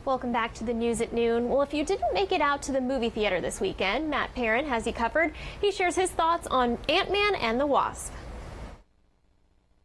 Welcome back to the news at noon. Well, if you didn't make it out to the movie theater this weekend, Matt Perrin has you covered. He shares his thoughts on Ant-Man and the Wasp.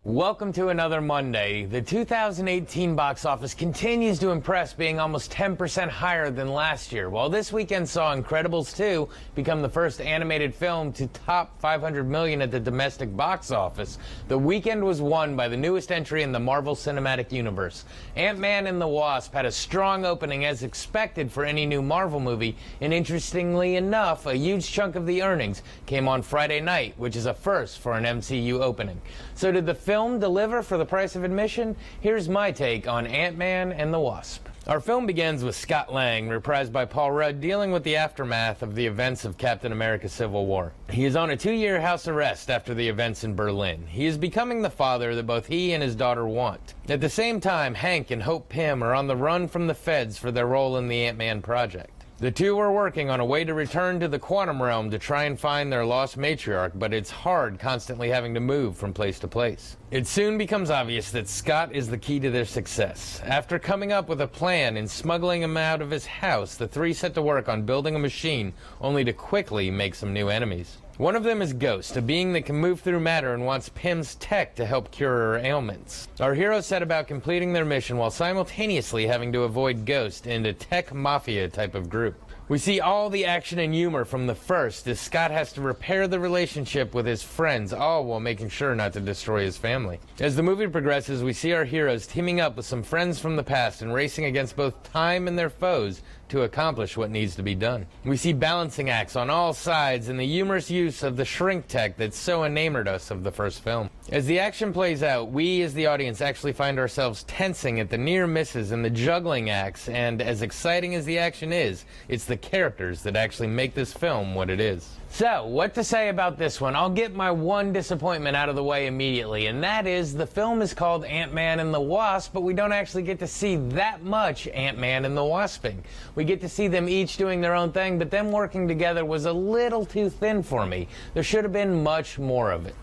Welcome to another Monday. The 2018 box office continues to impress, being almost 10% higher than last year. While this weekend saw Incredibles 2 become the first animated film to top $500 million at the domestic box office, the weekend was won by the newest entry in the Marvel Cinematic Universe. Ant-Man and the Wasp had a strong opening as expected for any new Marvel movie, and interestingly enough, a huge chunk of the earnings came on Friday night, which is a first for an MCU opening. So did the film deliver for the price of admission? Here's my take on Ant-Man and the Wasp. Our film begins with Scott Lang, reprised by Paul Rudd, dealing with the aftermath of the events of Captain America: Civil War. He is on a 2-year house arrest after the events in Berlin. He is becoming the father that both he and his daughter want. At the same time, Hank and Hope Pym are on the run from the feds for their role in the Ant-Man project. The two are working on a way to return to the quantum realm to try and find their lost matriarch, but it's hard constantly having to move from place to place. It soon becomes obvious that Scott is the key to their success. After coming up with a plan and smuggling him out of his house, the three set to work on building a machine, only to quickly make some new enemies. One of them is Ghost, a being that can move through matter and wants Pym's tech to help cure her ailments. Our heroes set about completing their mission while simultaneously having to avoid Ghost and a tech mafia type of group. We see all the action and humor from the first as Scott has to repair the relationship with his friends, all while making sure not to destroy his family. As the movie progresses, we see our heroes teaming up with some friends from the past and racing against both time and their foes to accomplish what needs to be done. We see balancing acts on all sides and the humorous use of the shrink tech that so enamored us of the first film. As the action plays out, we as the audience actually find ourselves tensing at the near misses and the juggling acts, and as exciting as the action is, it's the characters that actually make this film what it is. So, what to say about this one? I'll get my one disappointment out of the way immediately, and that is the film is called Ant-Man and the Wasp, but we don't actually get to see that much Ant-Man and the Wasping. We get to see them each doing their own thing, but them working together was a little too thin for me. There should have been much more of it.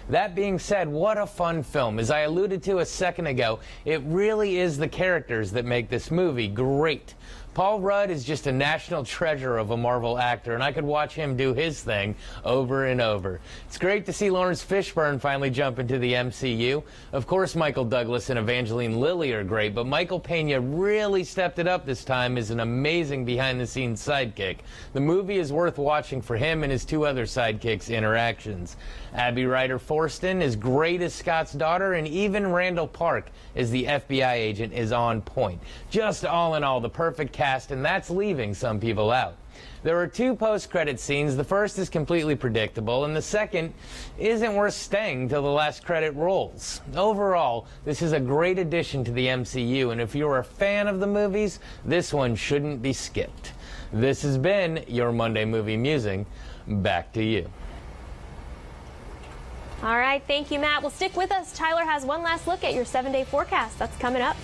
That being said, what a fun film. As I alluded to a second ago, it really is the characters that make this movie great. Paul Rudd is just a national treasure of a Marvel actor, and I could watch him do his thing over and over. It's great to see Lawrence Fishburne finally jump into the MCU. Of course, Michael Douglas and Evangeline Lilly are great, but Michael Pena really stepped it up this time as an amazing behind-the-scenes sidekick. The movie is worth watching for him and his two other sidekicks' interactions. Abby Ryder Forston is great as Scott's daughter, and even Randall Park as the FBI agent is on point. Just all in all, the perfect cast, and that's leaving some people out. There are two post-credit scenes. The first is completely predictable, and the second isn't worth staying till the last credit rolls. Overall, this is a great addition to the MCU, and if you're a fan of the movies, this one shouldn't be skipped. This has been your Monday Movie Musing. Back to you. All right, thank you, Matt. Well, stick with us. Tyler has one last look at your 7-day forecast. That's coming up.